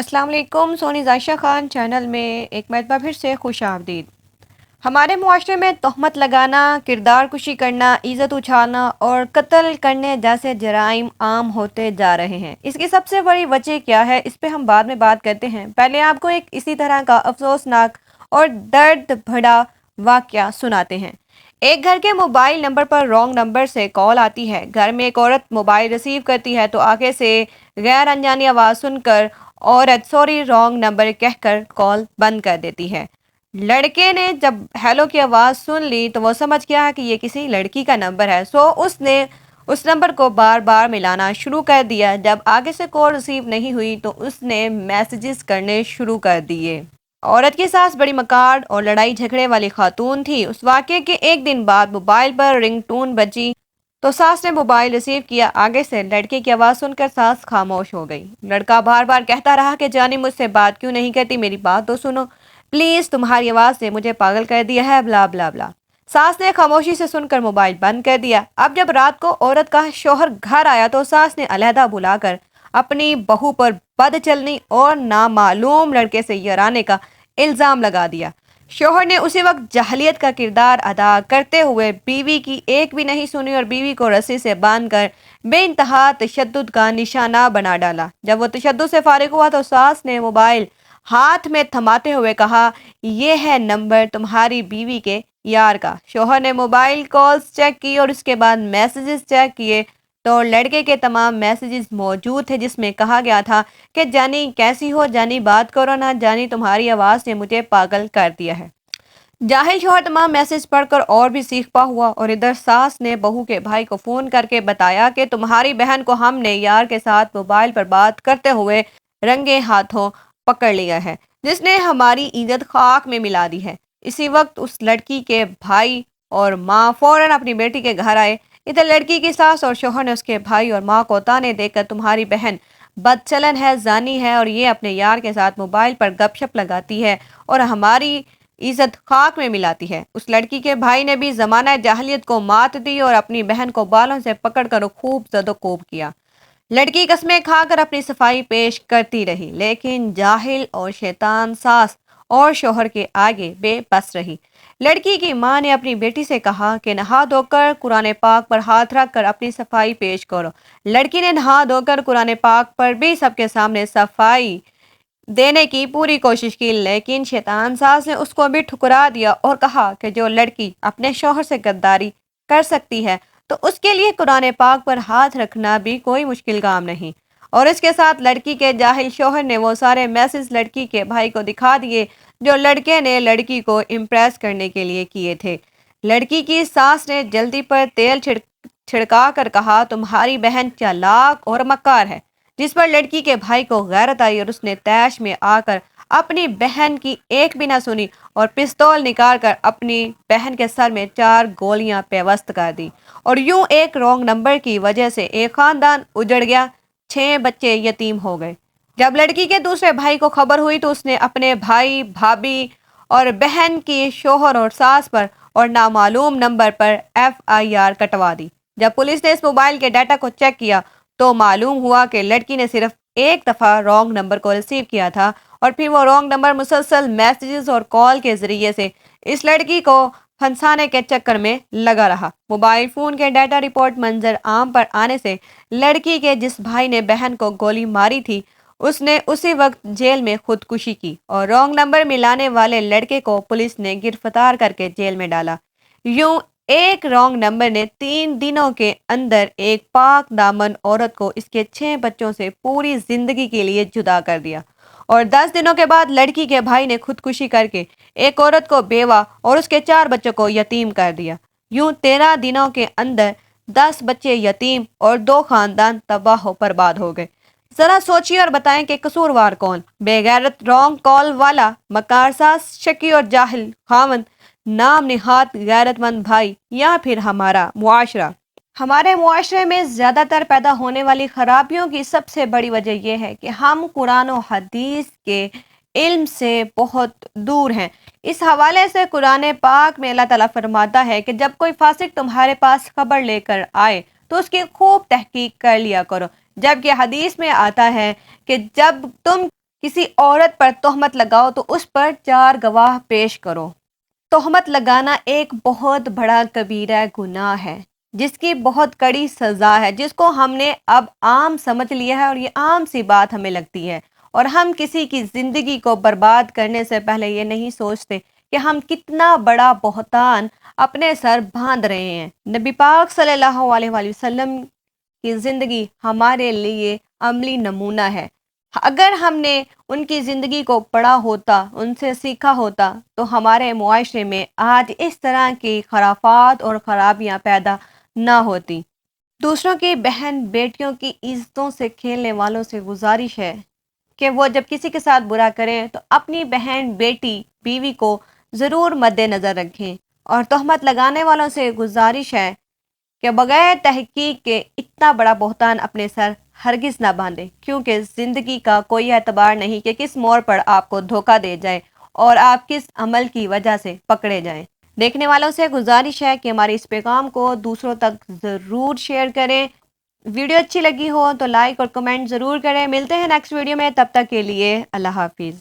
अस्सलाम वालेकुम। सोनी जायशा खान चैनल में एक मरतबा फिर से खुश आमदीद। हमारे मुआशरे में तहमत लगाना, किरदार कुशी करना, इज़्ज़त उछालना और कत्ल करने जैसे जराइम आम होते जा रहे हैं। इसकी सबसे बड़ी वजह क्या है, इस पे हम बाद में बात करते हैं। पहले आपको एक इसी तरह का अफसोसनाक और दर्द भरा वाक़या सुनाते हैं। एक घर के मोबाइल नंबर पर रॉन्ग नंबर से कॉल आती है। घर में एक औरत मोबाइल रिसीव करती है तो आगे से गैर अनजानी आवाज़ सुनकर औरत सॉरी रॉन्ग नंबर कहकर कॉल बंद कर देती है। लड़के ने जब हेलो की आवाज़ सुन ली तो वो समझ गया कि ये किसी लड़की का नंबर है। सो उसने उस नंबर को बार बार मिलाना शुरू कर दिया। जब आगे से कॉल रिसीव नहीं हुई तो उसने मैसेजेस करने शुरू कर दिए। औरत की सास बड़ी मकान और लड़ाई झगड़े वाली खातून थी। उस वाक़ये के एक दिन बाद मोबाइल पर रिंगटोन बजी तो सास ने मोबाइल रिसीव किया। आगे से लड़के की आवाज़ सुनकर सास खामोश हो गई। लड़का बार बार कहता रहा कि जानी मुझसे बात क्यों नहीं करती, मेरी बात तो सुनो प्लीज़, तुम्हारी आवाज़ ने मुझे पागल कर दिया है, ब्ला ब्ला ब्ला। सास ने खामोशी से सुनकर मोबाइल बंद कर दिया। अब जब रात को औरत का शौहर घर आया तो सास ने अलहदा बुलाकर अपनी बहू पर बदचलनी और नामालूम लड़के से याराने का इल्ज़ाम लगा दिया। शौहर ने उसी वक्त जाहलियत का किरदार अदा करते हुए बीवी की एक भी नहीं सुनी और बीवी को रस्सी से बांधकर बेइंतहा तशद्दुद का निशाना बना डाला। जब वो तशद्दुद से फारिग हुआ तो सास ने मोबाइल हाथ में थमाते हुए कहा, ये है नंबर तुम्हारी बीवी के यार का। शौहर ने मोबाइल कॉल्स चेक की और उसके बाद मैसेजेस चेक किए तो लड़के के तमाम मैसेजेस मौजूद थे जिसमें कहा गया था कि जानी कैसी हो, जानी बात करो ना, जानी तुम्हारी आवाज़ ने मुझे पागल कर दिया है। जाहिल शौहर तमाम मैसेज पढ़कर और भी सीखपा हुआ और इधर सास ने बहू के भाई को फ़ोन करके बताया कि तुम्हारी बहन को हमने यार के साथ मोबाइल पर बात करते हुए रंगे हाथों पकड़ लिया है, जिसने हमारी इज्जत खाक में मिला दी है। इसी वक्त उस लड़की के भाई और माँ फौरन अपनी बेटी के घर आए। इधर लड़की की सास और शौहर ने उसके भाई और माँ को ताने देकर तुम्हारी बहन बदचलन है, जानी है और ये अपने यार के साथ मोबाइल पर गपशप लगाती है और हमारी इज्जत खाक में मिलाती है। उस लड़की के भाई ने भी जमाना जाहलियत को मात दी और अपनी बहन को बालों से पकड़कर खूब जदोकोब किया। लड़की कस्में खाकर अपनी सफाई पेश करती रही, लेकिन जाहिल और शैतान सास और शौहर के आगे बेबस रही। लड़की की मां ने अपनी बेटी से कहा कि नहा धोकर कुरान पाक पर हाथ रख कर अपनी सफाई पेश करो। लड़की ने नहा धोकर कुरान पाक पर भी सबके सामने सफाई देने की पूरी कोशिश की, लेकिन शैतान सास ने उसको भी ठुकरा दिया और कहा कि जो लड़की अपने शौहर से गद्दारी कर सकती है तो उसके लिए कुरान पाक पर हाथ रखना भी कोई मुश्किल काम नहीं। और इसके साथ लड़की के जाहिल शौहर ने वो सारे मैसेज लड़की के भाई को दिखा दिए जो लड़के ने लड़की को इम्प्रेस करने के लिए किए थे। लड़की की सास ने जल्दी पर तेल छिड़का कर कहा, तुम्हारी बहन चालाक और मक्कार है, जिस पर लड़की के भाई को गैरत आई और उसने तैश में आकर अपनी बहन की एक भी ना सुनी और पिस्तौल निकाल कर अपनी बहन के सर में 4 गोलियां पेवस्त कर दी। और यूं एक रॉन्ग नंबर की वजह से एक खानदान उजड़ गया, 6 बच्चे यतीम हो गए। जब लड़की के दूसरे भाई को खबर हुई तो उसने अपने भाई, भाभी और बहन की शौहर और सास पर और नामालूम नंबर पर FIR कटवा दी। जब पुलिस ने इस मोबाइल के डाटा को चेक किया तो मालूम हुआ कि लड़की ने सिर्फ एक दफ़ा रॉन्ग नंबर को रिसीव किया था और फिर वो रॉन्ग नंबर मुसलसल मैसेजेस और कॉल के ज़रिए से इस लड़की को फंसाने के चक्कर में लगा रहा। मोबाइल फ़ोन के डाटा रिपोर्ट मंजर आम पर आने से लड़की के जिस भाई ने बहन को गोली मारी थी उसने उसी वक्त जेल में खुदकुशी की और रॉन्ग नंबर मिलाने वाले लड़के को पुलिस ने गिरफ्तार करके जेल में डाला। यूं एक रॉन्ग नंबर ने 3 दिनों के अंदर एक पाक दामन औरत को इसके 6 बच्चों से पूरी जिंदगी के लिए जुदा कर दिया और 10 दिनों के बाद लड़की के भाई ने खुदकुशी करके एक औरत को बेवा और उसके 4 बच्चों को यतीम कर दिया। यूं 13 दिनों के अंदर 10 बच्चे यतीम और 2 खानदान तबाह बर्बाद हो गए। जरा सोचिए और बताएं कि कसूरवार कौन? बेगैरत रॉन्ग कॉल वाला, मकार सास, शकी और जाहिल खामन, नाम निहात गैरतमंद भाई, या फिर हमारा मुआशरा? हमारे मुआशरे में ज़्यादातर पैदा होने वाली खराबियों की सबसे बड़ी वजह यह है कि हम कुरान और हदीस के इल्म से बहुत दूर हैं। इस हवाले से कुरान पाक में अल्लाह ताला फरमाता है कि जब कोई फासिक तुम्हारे पास खबर लेकर आए तो उसकी खूब तहकीक कर लिया करो, जबकि हदीस में आता है कि जब तुम کسی عورت پر تہمت لگاؤ تو اس پر 4 گواہ پیش کرو۔ تہمت لگانا ایک بہت بڑا کبیرہ گناہ ہے جس کی بہت کڑی سزا ہے، جس کو ہم نے اب عام سمجھ لیا ہے اور یہ عام سی بات ہمیں لگتی ہے، اور ہم کسی کی زندگی کو برباد کرنے سے پہلے یہ نہیں سوچتے کہ ہم کتنا بڑا بہتان اپنے سر باندھ رہے ہیں۔ نبی پاک صلی اللہ علیہ وآلہ وسلم کی زندگی ہمارے لیے عملی نمونہ ہے۔ اگر ہم نے ان کی زندگی کو پڑھا ہوتا، ان سے سیکھا ہوتا، تو ہمارے معاشرے میں آج اس طرح کی خرافات اور خرابیاں پیدا نہ ہوتی۔ دوسروں کی بہن بیٹیوں کی عزتوں سے کھیلنے والوں سے گزارش ہے کہ وہ جب کسی کے ساتھ برا کریں تو اپنی بہن، بیٹی، بیوی کو ضرور مد نظر رکھیں، اور تہمت لگانے والوں سے گزارش ہے کہ بغیر تحقیق کے اتنا بڑا بہتان اپنے سر ہرگز نہ باندھیں، کیونکہ زندگی کا کوئی اعتبار نہیں کہ کس موڑ پر آپ کو دھوکہ دے جائے اور آپ کس عمل کی وجہ سے پکڑے جائیں۔ دیکھنے والوں سے گزارش ہے کہ ہماری اس پیغام کو دوسروں تک ضرور شیئر کریں۔ ویڈیو اچھی لگی ہو تو لائک اور کمنٹ ضرور کریں۔ ملتے ہیں نیکسٹ ویڈیو میں، تب تک کے لیے اللہ حافظ۔